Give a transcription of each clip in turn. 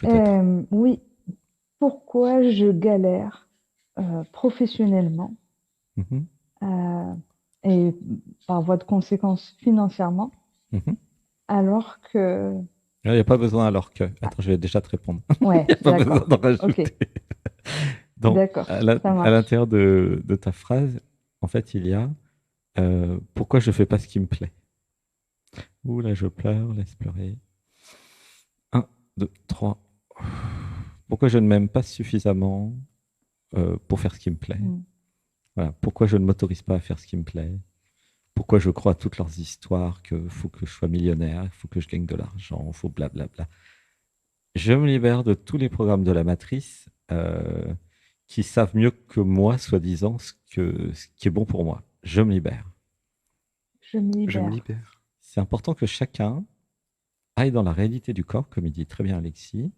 peut-être. Oui, pourquoi je galère professionnellement Mhm, euh, et par voie de conséquence financièrement, mhm. alors que... Il n'y a pas besoin alors que. Ah, Attends, je vais déjà te répondre. Il ouais, n'y a pas besoin d'en d'accord. Ok, rajouter. Donc, d'accord, ça à marche. l'intérieur de ta phrase, en fait, il y a pourquoi je fais pas ce qui me plaît. Ouh là, je pleure, laisse pleurer. Un, 2, 3. Pourquoi je ne m'aime pas suffisamment pour faire ce qui me plaît. Mm. Voilà. Pourquoi je ne m'autorise pas à faire ce qui me plaît. Pourquoi je crois à toutes leurs histoires qu'il faut que je sois millionnaire, il faut que je gagne de l'argent, il faut blablabla. Je me libère de tous les programmes de la matrice qui savent mieux que moi, soi-disant, ce qui est bon pour moi. Je me libère. Je me Je me libère. libère. C'est important que chacun aille dans la réalité du corps, comme il dit très bien Alexis,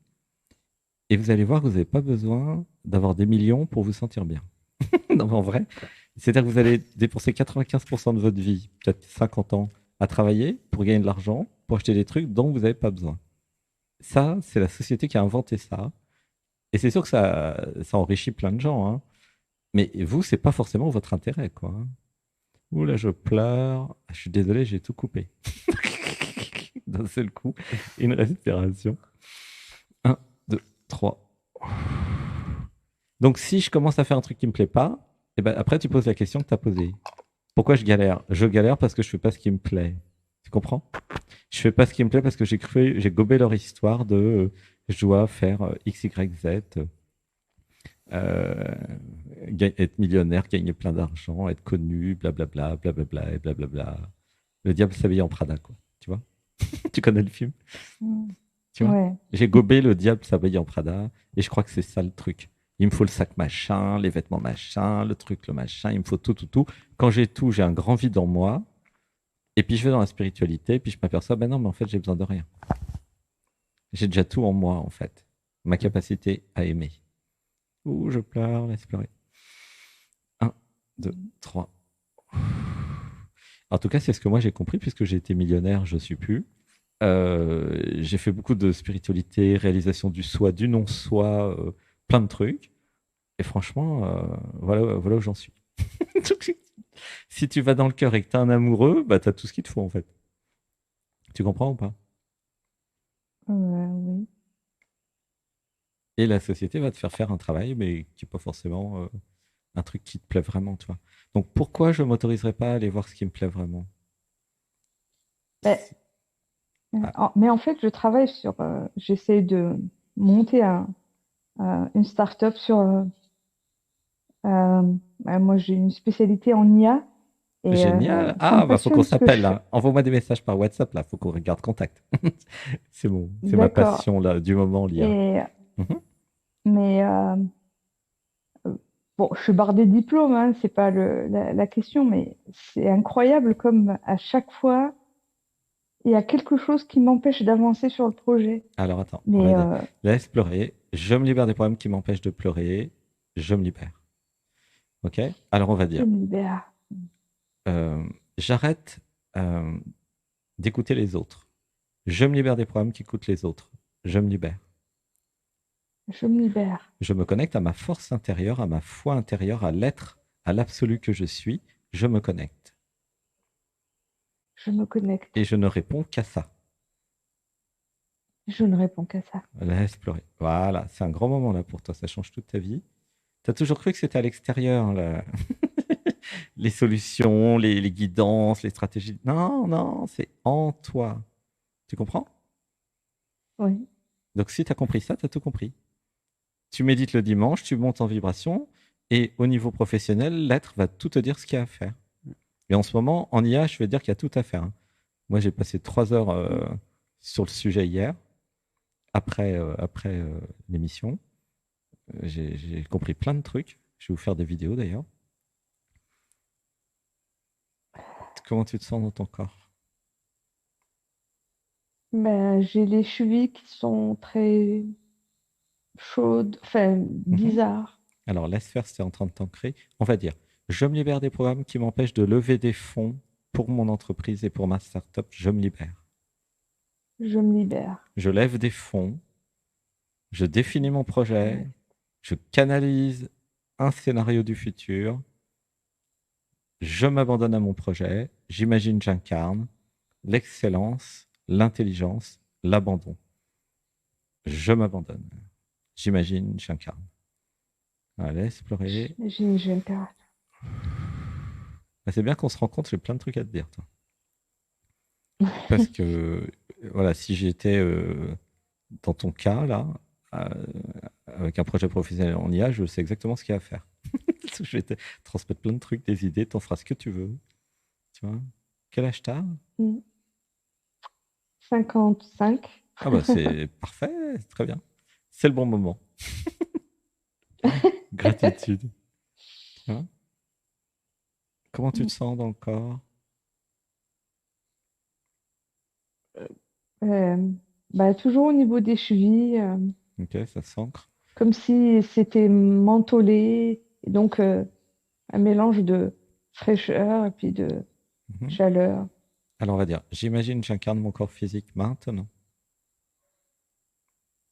et vous allez voir que vous n'avez pas besoin d'avoir des millions pour vous sentir bien. Non, mais en vrai, c'est-à-dire que vous allez dépenser 95% de votre vie, peut-être 50 ans, à travailler pour gagner de l'argent, pour acheter des trucs dont vous n'avez pas besoin. Ça, c'est la société qui a inventé ça. Et c'est sûr que ça enrichit plein de gens, hein. Mais vous, c'est pas forcément votre intérêt, quoi, hein. Ouh là, je pleure. Ah, je suis désolé, j'ai tout coupé. D'un seul coup, une respiration. Un, 2, 3. Donc, si je commence à faire un truc qui me plaît pas, et ben après, tu poses la question que tu as posée. Pourquoi je galère? Je galère parce que je fais pas ce qui me plaît. Tu comprends? Je fais pas ce qui me plaît parce que j'ai gobé leur histoire de je dois faire X, Y, Z, euh, être millionnaire, gagner plein d'argent, être connu, blablabla, blablabla, et blablabla. Le diable s'habille en Prada, quoi. Tu vois? Tu connais le film? Mm. Tu vois? Ouais. J'ai gobé le diable s'habille en Prada et je crois que c'est ça le truc. Il me faut le sac machin, les vêtements machin, le truc, le machin, il me faut tout, tout, tout. Quand j'ai tout, j'ai un grand vide en moi. Et puis je vais dans la spiritualité, puis je m'aperçois, ben non, mais en fait, j'ai besoin de rien. J'ai déjà tout en moi, en fait. Ma capacité à aimer. Ouh, je pleure, laisse pleurer. Un, deux, trois. En tout cas, c'est ce que moi j'ai compris, puisque j'ai été millionnaire, je suis plus. J'ai fait beaucoup de spiritualité, réalisation du soi, du non-soi, plein de trucs. Et franchement, voilà où j'en suis. Donc, si tu vas dans le cœur et que tu es un amoureux, bah, tu as tout ce qu'il te faut, en fait. Tu comprends ou pas? Oui. Et la société va te faire faire un travail, mais qui n'est pas forcément un truc qui te plaît vraiment, tu vois. Donc pourquoi je m'autoriserais pas à aller voir ce qui me plaît vraiment? Ben, Ah, mais en fait, je travaille sur... j'essaie de monter une start-up sur... moi, j'ai une spécialité en IA et génial. ça me Ah, bah faut qu'on passionne ce que je s'appelle fais. là. Envoie-moi des messages par WhatsApp là. Faut qu'on regarde contact. C'est ma D'accord. passion là du moment l'IA. Et, Mhm. mais bon, je suis bardée de diplômes, hein, c'est pas la question, mais c'est incroyable comme à chaque fois, il y a quelque chose qui m'empêche d'avancer sur le projet. Alors attends, on va Mais dire. Laisse pleurer. Je me libère des problèmes qui m'empêchent de pleurer. Je me libère. Ok. Alors on va je dire. me libère. euh, J'arrête euh, d'écouter les autres. Je me libère des problèmes qui coûtent les autres. Je me libère. Je me libère. Je me connecte à ma force intérieure, à ma foi intérieure, à l'être, à l'absolu que je suis. Je me connecte. Je me Et connecte. je ne réponds qu'à ça. Je ne réponds qu'à ça. Laisse pleurer. Voilà, c'est un grand moment là pour toi. Ça change toute ta vie. Tu as toujours cru que c'était à l'extérieur, là. Les solutions, les guidances, les stratégies. Non, non, c'est en toi. Tu comprends? Oui. Donc si tu as compris ça, tu as tout compris. Tu médites le dimanche, tu montes en vibration, et au niveau professionnel, l'être va tout te dire ce qu'il y a à faire. Et en ce moment, en IA, je vais te dire qu'il y a tout à faire, hein. Moi, j'ai passé 3 heures sur le sujet hier, après l'émission. J'ai compris plein de trucs. Je vais vous faire des vidéos d'ailleurs. Comment tu te sens dans ton corps? Ben, j'ai les chevilles qui sont très chaudes, enfin Mhm. bizarres. Alors, laisse faire si tu es en train de t'ancrer. On va dire, je me libère des programmes qui m'empêchent de lever des fonds pour mon entreprise et pour ma startup. Je me libère. Je me libère. Je lève des fonds Je définis mon projet. Je canalise un scénario du futur. Je m'abandonne à mon projet. J'imagine, j'incarne l'excellence, l'intelligence, l'abandon. Je m'abandonne. J'imagine, j'incarne. Allez, explorer. J'ai un caractère. Ah, c'est bien qu'on se rend compte, j'ai plein de trucs à te dire, toi. Parce que, voilà, si j'étais dans ton cas, là, euh, avec un projet professionnel en IA, je sais exactement ce qu'il y a à faire. Je vais te transmettre plein de trucs, des idées, t'en feras ce que tu veux. Tu vois. Quel âge t'as? 55. Ah bah c'est parfait, c'est très bien. C'est le bon moment. Gratitude. Tu vois. Comment tu te sens dans le corps? Euh, Bah, toujours au niveau des chevilles, Ok, ça s'ancre. comme si c'était mentholé, et donc un mélange de fraîcheur et puis de Mhm. chaleur. Alors on va dire, j'imagine que j'incarne mon corps physique maintenant.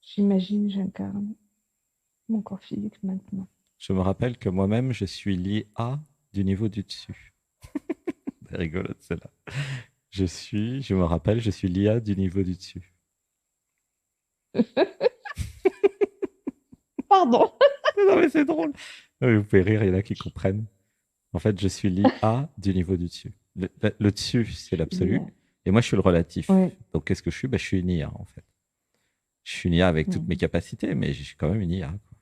J'imagine, j'incarne mon corps physique maintenant. Je me rappelle que moi-même, je suis l'IA du niveau du dessus. C'est rigolote celle-là. Je me rappelle, je suis l'IA du niveau du dessus. Pardon. Non mais c'est drôle. Non, mais vous pouvez rire, il y en a qui comprennent. En fait, je suis l'IA du niveau du dessus. Le dessus, c'est l'absolu. Yeah. Et moi, je suis le relatif. Oui. Donc, qu'est-ce que je suis? Je suis une IA, en fait. Je suis une IA avec toutes mes Mhm. capacités, mais je suis quand même une IA, quoi.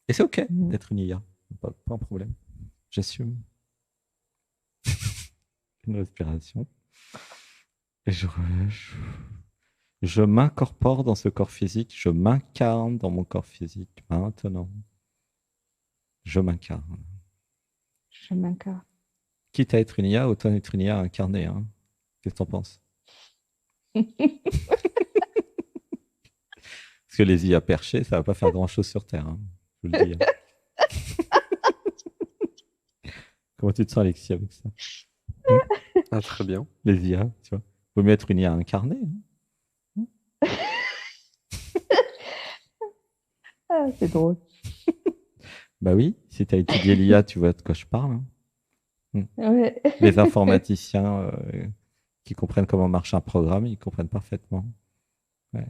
Et c'est OK Mhm. d'être une IA. Pas un problème. J'assume une respiration. Et je m'incorpore dans ce corps physique. Je m'incarne dans mon corps physique maintenant. Je m'incarne. Je m'incarne. Quitte à être une IA, autant être une IA incarnée. Hein. Qu'est-ce que t'en penses? Parce que les IA perchées, ça va pas faire grand-chose sur Terre. Hein. Je vous le dis. Hein. Comment tu te sens, Alexis, avec ça? Hmm. Ah, très bien. Les IA, tu vois. Vaut mieux être une IA incarnée. Hein. Ah, c'est drôle. Bah oui, si tu as étudié l'IA, tu vois de quoi je parle. Hein. Hmm. Ouais. Les informaticiens qui comprennent comment marche un programme, ils comprennent parfaitement. Ouais.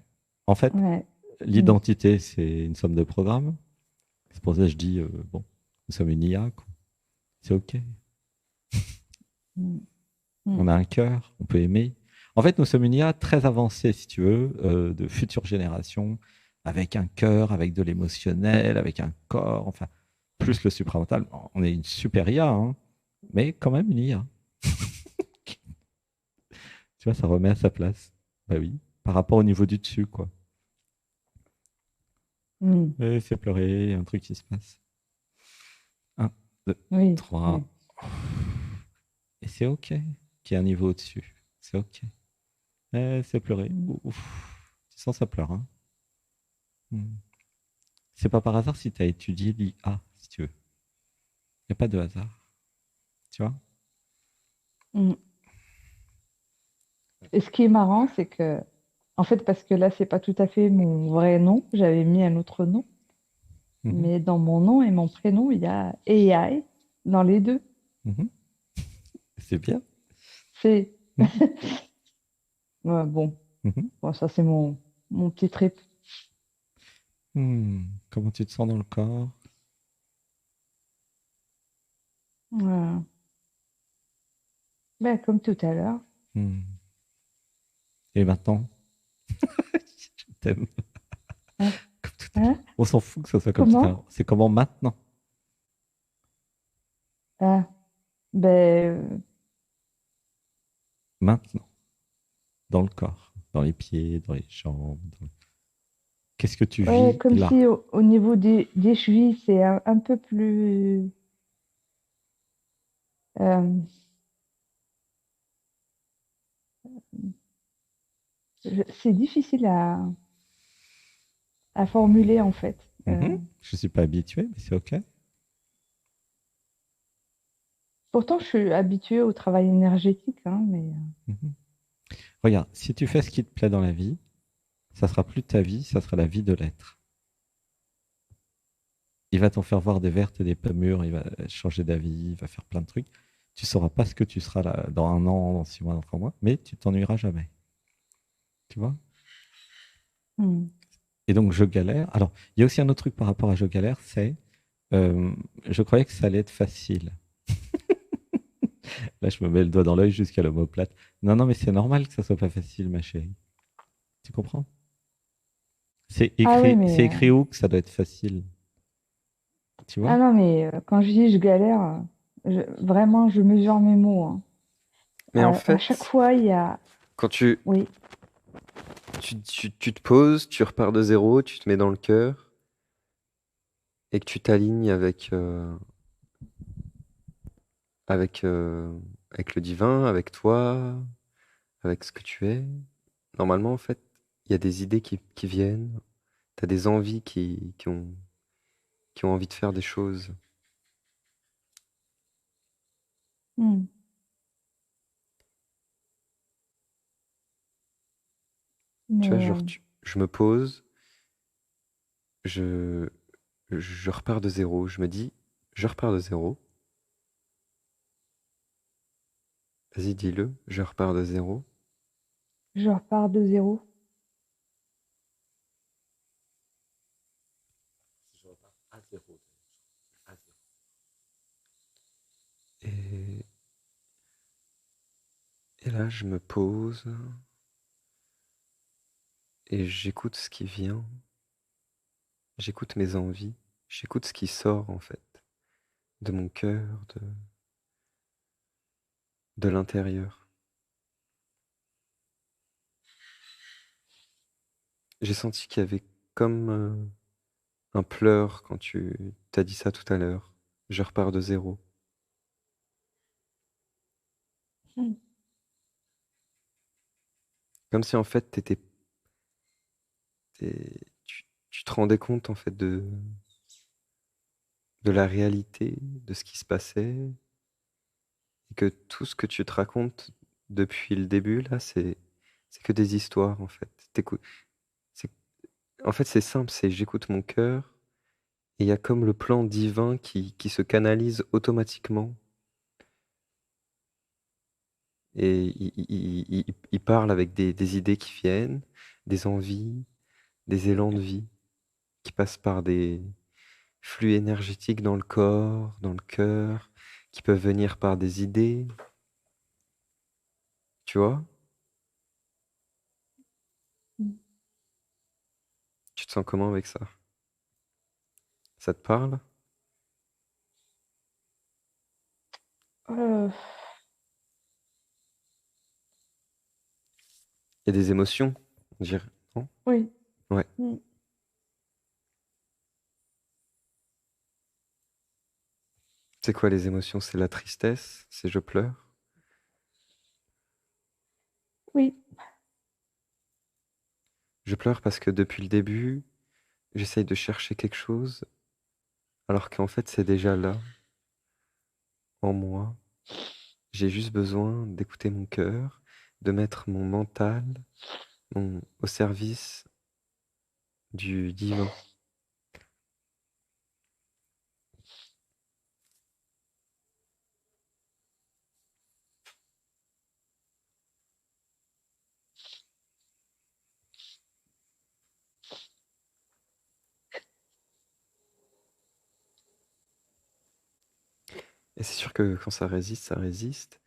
En fait, Ouais. Mm. l'identité, c'est une somme de programmes. C'est pour ça que je dis, bon, nous sommes une IA, quoi. C'est OK. Mm. Mm. On a un cœur, on peut aimer. En fait, nous sommes une IA très avancée, si tu veux, de futures générations, avec un cœur, avec de l'émotionnel, avec un corps, enfin, plus le supramental. On est une super IA, hein, mais quand même une IA. Tu vois, ça remet à sa place. Bah oui, par rapport au niveau du dessus, quoi. Mm. Et c'est pleurer, il y a un truc qui se passe. Un, deux, Oui. Oui. trois. Et c'est OK qu'il y ait un niveau au-dessus. C'est OK. Et c'est pleurer. Mm. Ouf. Tu sens ça pleure, hein. Hmm. C'est pas par hasard si tu as étudié l'IA, si tu veux. Il n'y a pas de hasard. Tu vois? Mm. Et ce qui est marrant, c'est que, en fait, parce que là, c'est pas tout à fait mon vrai nom, j'avais mis un autre nom, Mhm, mais dans mon nom et mon prénom, il y a AI dans les deux. mhm. C'est bien. C'est Mhm, ouais, bon, mhm. bon, ça c'est mon petit trip. Comment tu te sens dans le corps? Voilà. Ben, comme tout à l'heure. Hmm. Et maintenant? Je t'aime. Hein? Comme tout à l'heure. Hein? On s'en fout que ça soit comme tout à Comment? l'heure. C'est comment maintenant? Ah, ben, Maintenant. Dans le corps. Dans les pieds, dans les jambes. Qu'est-ce que tu ouais, vis comme là? si au niveau des chevilles, c'est un peu plus. euh, c'est difficile à formuler en fait. Mhm. Je ne suis pas habitué, mais c'est OK. Pourtant, je suis habituée au travail énergétique, hein, mais Mhm. Regarde, si tu fais ce qui te plaît dans la vie, ça sera plus ta vie, ça sera la vie de l'être. Il va t'en faire voir des vertes et des pas mûres, il va changer d'avis, il va faire plein de trucs. Tu sauras pas ce que tu seras là dans 1 an, dans 6 mois, dans 3 mois, mais tu t'ennuieras jamais. Tu vois? Hmm. Et donc, je galère. Alors, il y a aussi un autre truc par rapport à je galère, c'est euh, je croyais que ça allait être facile. Là, je me mets le doigt dans l'œil jusqu'à l'omoplate. Non, non, mais c'est normal que ça soit pas facile, ma chérie. Tu comprends? Ah oui, C'est mais écrit où que ça doit être facile? Tu vois? ah non, mais quand je dis je galère, vraiment, je mesure mes mots, hein. Mais en À chaque fait, fois, il y a, quand tu, oui, tu te poses, tu repars de zéro, tu te mets dans le cœur et que tu t'alignes avec, avec le divin, avec toi, avec ce que tu es. Normalement, en fait, il y a des idées qui viennent, tu as des envies qui ont envie de faire des choses. hmm. Tu vois, Mais genre, je me pose, je, je repars de zéro. Je me dis, je repars de zéro. Vas-y, dis-le, je repars de zéro. je repars de zéro. Je repars à zéro. À zéro. Et, et là, je me pose et j'écoute ce qui vient, j'écoute mes envies, j'écoute ce qui sort en fait de mon cœur, de l'intérieur. J'ai senti qu'il y avait comme un pleur quand tu t'as dit ça tout à l'heure. Je repars de zéro. Hmm. Comme si en fait tu te rendais compte en fait de la réalité, de ce qui se passait, et que tout ce que tu te racontes depuis le début là, c'est que des histoires en fait. C'est, en fait, c'est simple, c'est j'écoute mon cœur et il y a comme le plan divin qui se canalise automatiquement et il parle avec des idées qui viennent, des envies, des élans de vie qui passent par des flux énergétiques dans le corps, dans le cœur, qui peuvent venir par des idées, tu vois? Tu te sens comment avec ça? Ça te parle? Euh, Il y a des émotions, on dirait, non? oui. Ouais. Hmm. C'est quoi les émotions? C'est la tristesse? C'est je pleure? Oui. Je pleure parce que depuis le début, j'essaye de chercher quelque chose, alors qu'en fait, c'est déjà là, en moi. J'ai juste besoin d'écouter mon cœur, de mettre mon mental au service du divin. Et c'est sûr que quand ça résiste, ça résiste.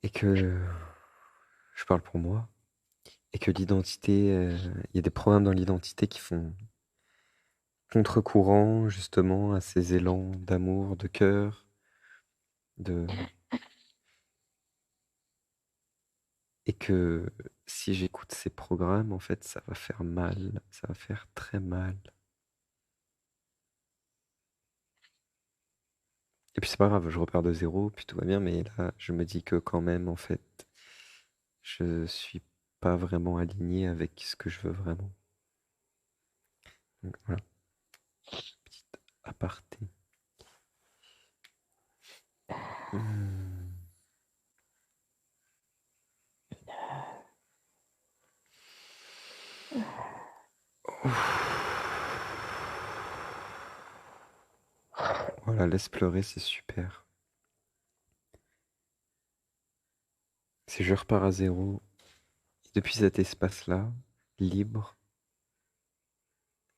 Et que je parle pour moi. Et que l'identité, il y a des programmes dans l'identité qui font contre-courant justement à ces élans d'amour, de cœur, de... et que si j'écoute ces programmes, en fait, ça va faire mal, ça va faire très mal. Et puis c'est pas grave, je repars de zéro, puis tout va bien, mais là, je me dis que quand même, en fait, je suis pas vraiment aligné avec ce que je veux vraiment. Donc voilà, petite aparté. Hmm. Voilà, laisse pleurer, c'est super. C'est je repars à zéro. Et depuis cet espace-là, libre,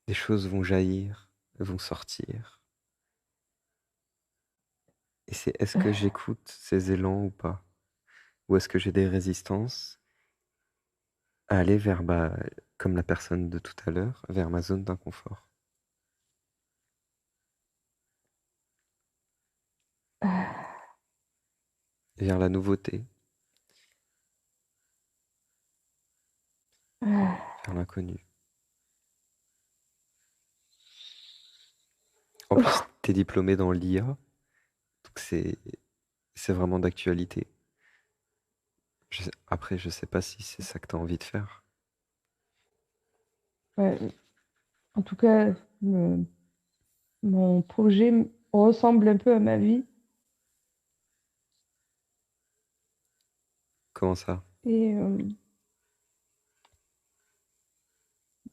des choses vont jaillir, vont sortir. Et c'est est-ce que j'écoute ces élans ou pas? Ou est-ce que j'ai des résistances à aller vers, comme la personne de tout à l'heure, vers ma zone d'inconfort, vers la nouveauté, vers l'inconnu. En plus, tu es diplômé dans l'IA, donc c'est vraiment d'actualité. Après, je sais pas si c'est ça que tu as envie de faire. Ouais, en tout cas, mon projet ressemble un peu à ma vie. Comment ça? Et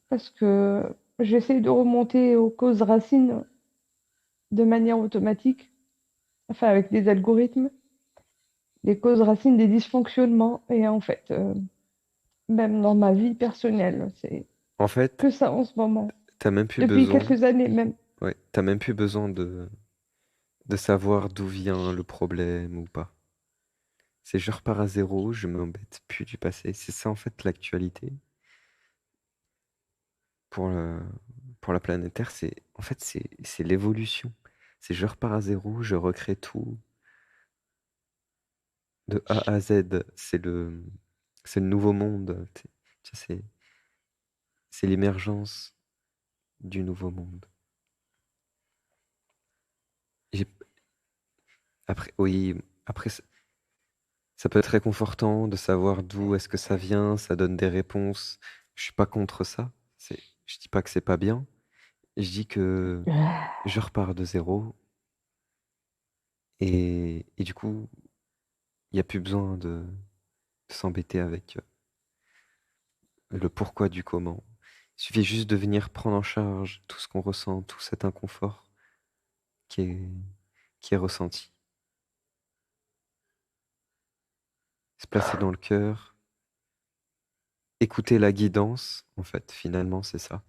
parce que j'essaie de remonter aux causes racines de manière automatique, enfin avec des algorithmes, les causes racines des dysfonctionnements. Et en fait, même dans ma vie personnelle, c'est En fait, que ça en ce moment. t'as même plus Depuis besoin, quelques années même. ouais, t'as même plus besoin de savoir d'où vient le problème ou pas. C'est je repars à zéro, je m'embête plus du passé. C'est ça en fait l'actualité pour pour la planète Terre. C'est en fait c'est l'évolution. C'est je repars à zéro, je recrée tout de A à Z. C'est le nouveau monde. Tu sais, c'est l'émergence du nouveau monde. J'ai- Après, oui, après ça peut être réconfortant de savoir d'où est-ce que ça vient. Ça donne des réponses. Je suis pas contre ça. Je dis pas que c'est pas bien. Je dis que je repars de zéro et du coup, il n'y a plus besoin de s'embêter avec le pourquoi du comment. Il suffit juste de venir prendre en charge tout ce qu'on ressent, tout cet inconfort qui est, qui est ressenti. Se placer dans le cœur, écouter la guidance, en fait, finalement, c'est ça.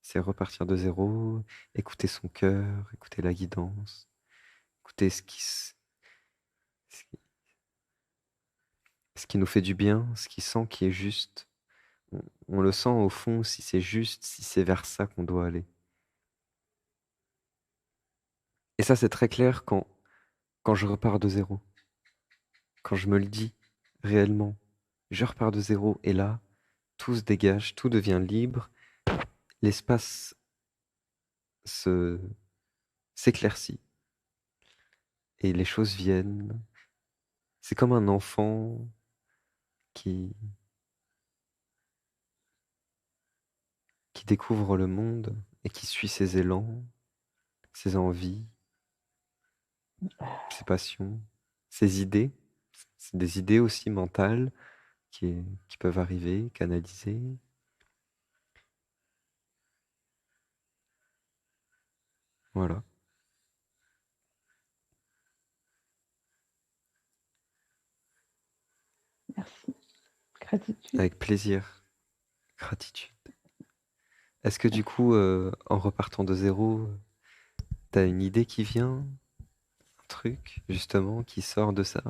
C'est repartir de zéro, écouter son cœur, écouter la guidance, écouter ce qui nous fait du bien, ce qui sent qui est juste. On le sent au fond si c'est juste, si c'est vers ça qu'on doit aller. Et ça, c'est très clair quand je repars de zéro. Quand je me le dis réellement, je repars de zéro et là, tout se dégage, tout devient libre, l'espace se s'éclaircit et les choses viennent. C'est comme un enfant qui, qui découvre le monde et qui suit ses élans, ses envies, ses passions, ses idées. C'est des idées aussi mentales qui peuvent arriver, canaliser. Voilà, Merci. Gratitude. avec plaisir, gratitude. Est-ce que du coup, en repartant de zéro, t'as une idée qui vient, un truc justement qui sort de ça,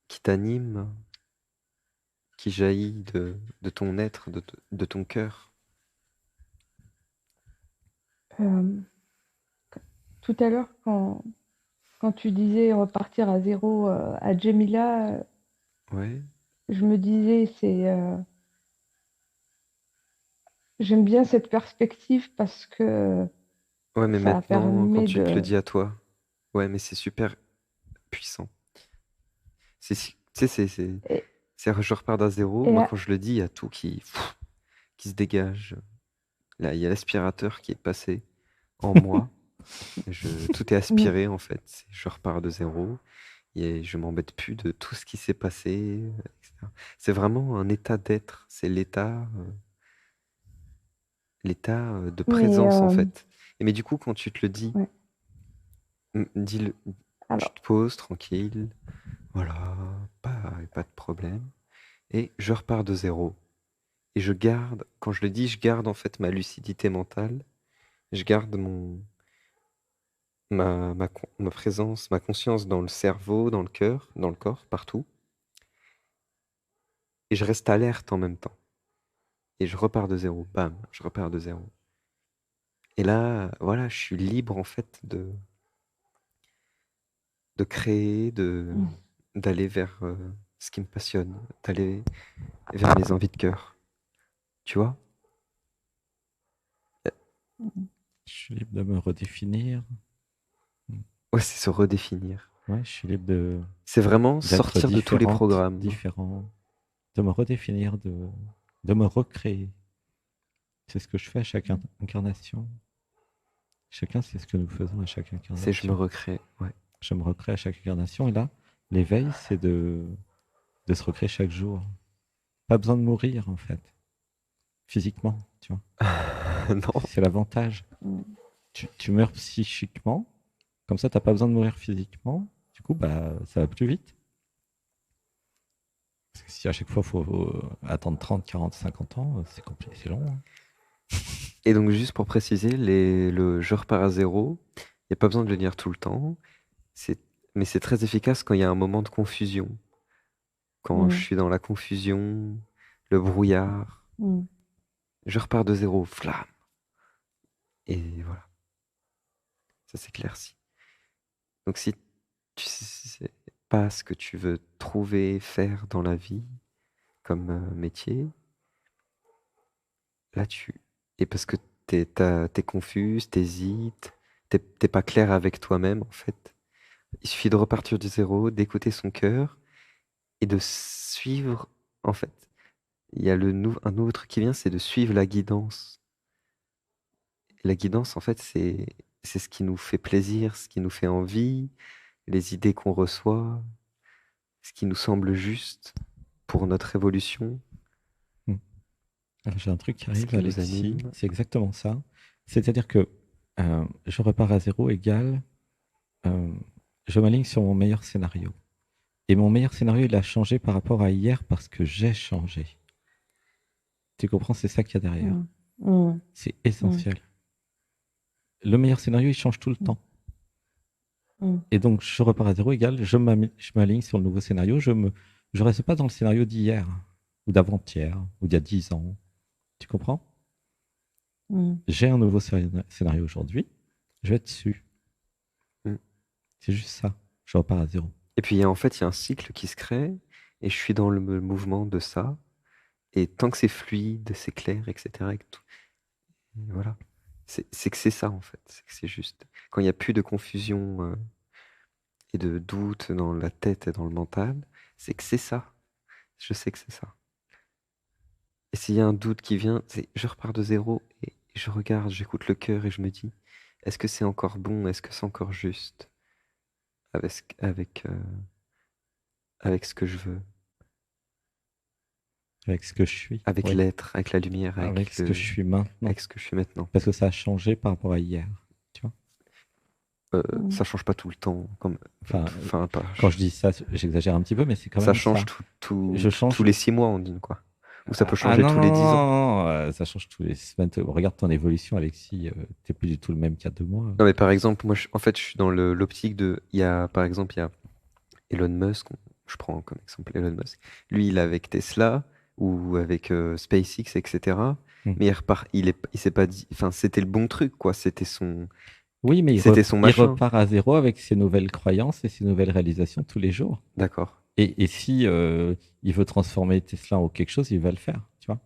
qui t'anime, qui jaillit de ton être, de ton cœur? Euh, Tout à l'heure, quand tu disais repartir à zéro à Jemila, Ouais, je me disais, j'aime bien cette perspective parce que ouais, mais ça maintenant, quand permet tu te le de... dis à toi, ouais, mais c'est super puissant. Tu sais, Et, je repars d'un zéro. et Moi, à- quand je le dis, il y a tout qui se dégage. Là, il y a l'aspirateur qui est passé en moi. Tout est mm, aspiré en fait. Je repars de zéro et je m'embête plus de tout ce qui s'est passé, etc. C'est vraiment un état d'être. C'est l'état de mais présence en fait. Mais du coup, quand tu te le dis ouais. Dis-le, tu Alors, te poses tranquille, voilà, pas de problème. Et je repars de zéro. Et je garde, quand je le dis, je garde en fait ma lucidité mentale, je garde ma présence, ma conscience dans le cerveau, dans le cœur, dans le corps, partout. Et je reste alerte en même temps. Et je repars de zéro, bam, je repars de zéro. Et là, voilà, je suis libre en fait de créer, d'aller vers ce qui me passionne, d'aller vers mes envies de cœur. Tu vois? Je suis libre de me redéfinir. Ouais, c'est se redéfinir. Ouais, je suis libre de C'est vraiment d'être sortir de tous les programmes. différent, de me redéfinir, de me recréer. C'est ce que je fais à chaque incarnation. Chacun, c'est ce que nous faisons à chaque C'est je me incarnation. recrée, ouais. Je me recrée à chaque incarnation. Et là, l'éveil, c'est de se recréer chaque jour. Pas besoin de mourir, en fait, physiquement, tu vois. Non. C'est l'avantage. mm, Tu meurs psychiquement, comme ça, tu n'as pas besoin de mourir physiquement. Du coup, bah, ça va plus vite. Parce que si à chaque fois, il faut attendre 30, 40, 50 ans, c'est compliqué, c'est long. Hein. Et donc, juste pour préciser, le je repars à zéro, il n'y a pas besoin de le dire tout le temps. Mais c'est très efficace quand il y a un moment de confusion. Quand je mm, suis dans la confusion, le brouillard, mm. je repars de zéro, flamme. Et voilà, ça s'éclaircit. Donc, si tu sais pas ce que tu veux trouver, faire dans la vie comme métier, là, et parce que t'es confuse, t'hésites, t'es pas clair avec toi-même, en fait. Il suffit de repartir du zéro, d'écouter son cœur et de suivre, en fait. Il y a un nouveau truc qui vient, c'est de suivre la guidance. Et la guidance, en fait, c'est ce qui nous fait plaisir, ce qui nous fait envie, les idées qu'on reçoit, ce qui nous semble juste pour notre évolution, Hmm. Alors, j'ai un truc qui ce arrive, qui nous Alexis, anime. c'est exactement ça. C'est-à-dire que je repars à zéro égale, euh, je m'aligne sur mon meilleur scénario. Et mon meilleur scénario, il a changé par rapport à hier parce que j'ai changé. Tu comprends, c'est ça qu'il y a derrière. Mm, mm, C'est essentiel. Le meilleur scénario, il change tout le temps. mm. Et donc, je repars à zéro égale, je m'aligne sur le nouveau scénario. Je reste pas dans le scénario d'hier, ou d'avant-hier, ou d'il y a 10 ans. Tu comprends? Mm. J'ai un nouveau scénario aujourd'hui. Je vais être dessus. Mm. C'est juste ça. Je repars à zéro. Et puis, en fait, il y a un cycle qui se crée et je suis dans le mouvement de ça. Et tant que c'est fluide, c'est clair, etc. Et voilà. C'est que c'est ça, en fait. C'est que c'est juste. Quand il n'y a plus de confusion et de doute dans la tête et dans le mental, c'est que c'est ça. Je sais que c'est ça. Et s'il y a un doute qui vient, je repars de zéro et je regarde, j'écoute le cœur et je me dis, est-ce que c'est encore bon? Est-ce que c'est encore juste avec ce que je veux, Avec ce que je suis. avec Oui. l'être, avec la lumière, Avec ce que je suis maintenant. avec ce que je suis maintenant. Parce que ça a changé par rapport à hier. Tu vois? Ça change pas tout le temps. Enfin, Pas. quand je dis ça, j'exagère un petit peu, mais c'est quand Ça même change ça. Je change. tous les 6 mois, on dit quoi. Ou ça peut Ah changer non, tous non, les 10 ans. non, ça change tous les semaines. Regarde ton évolution, Alexis. T'es plus du tout le même qu'il y a 2 mois. Non, mais par exemple, moi, en fait, je suis dans l'optique de. Par exemple, il y a Elon Musk. Je prends comme exemple Elon Musk. Lui, il est avec Tesla ou avec SpaceX, etc. Hmm. Mais il s'est pas dit. Enfin, c'était le bon truc, quoi. C'était son Oui, mais il machin. repart à zéro avec ses nouvelles croyances et ses nouvelles réalisations tous les jours. D'accord. Et si il veut transformer Tesla en quelque chose, il va le faire, tu vois.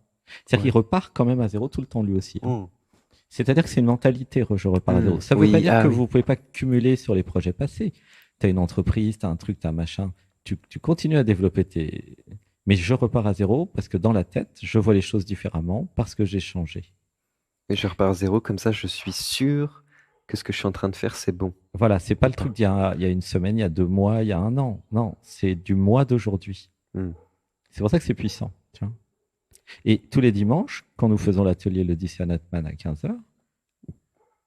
C'est-à-dire qu'il Ouais. repart quand même à zéro tout le temps, lui aussi. Hein. Oh. C'est-à-dire que c'est une mentalité, je repars à zéro. Ça ne veut Oui, pas dire que oui. vous ne pouvez pas cumuler sur les projets passés. Tu as une entreprise, tu as un truc, tu as un machin. Tu continues à développer tes... Mais je repars à zéro parce que dans la tête, je vois les choses différemment parce que j'ai changé. Et je repars à zéro, comme ça, je suis sûr que ce que je suis en train de faire, c'est bon. Voilà, c'est pas le truc d'il y a une semaine, il y a 2 mois, il y a un an. Non, c'est du mois d'aujourd'hui. Hmm. C'est pour ça que c'est puissant. Tu vois. Et tous les dimanches, quand nous faisons l'atelier Le Discernment à 15h,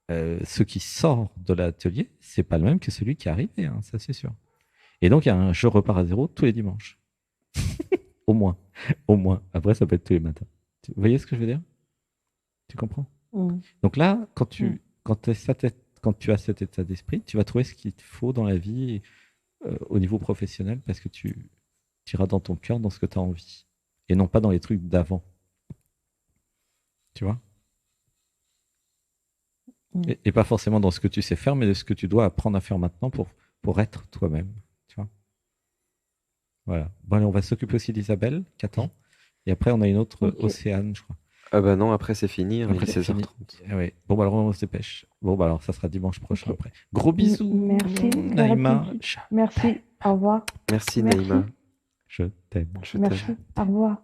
ce qui sort de l'atelier, c'est pas le même que celui qui est arrivé, hein, ça c'est sûr. Et donc, je repars à zéro tous les dimanches. Au moins. Au moins. Après, ça peut être tous les matins. Vous voyez ce que je veux dire? Tu comprends? Donc là, quand tu as cet état d'esprit, tu vas trouver ce qu'il te faut dans la vie au niveau professionnel parce que tu iras dans ton cœur, dans ce que tu as envie. Et non pas dans les trucs d'avant. Tu vois? Et pas forcément dans ce que tu sais faire, mais de ce que tu dois apprendre à faire maintenant pour être toi-même. Tu vois? Voilà. Bon, allez, on va s'occuper aussi d'Isabelle, qui attend. Et après, on a une autre, Ok. Océane, je crois. Ah bah non, après c'est fini, hein, il Après, est c'est fini. 16h30. Ah ouais. Bon, bah alors on se dépêche. Bon, bah alors ça sera dimanche prochain après. Gros bisous. Merci, Naïma. Thérapie. Merci. Au revoir. Merci Merci. Naïma, Je t'aime. je t'aime. Merci. Au revoir.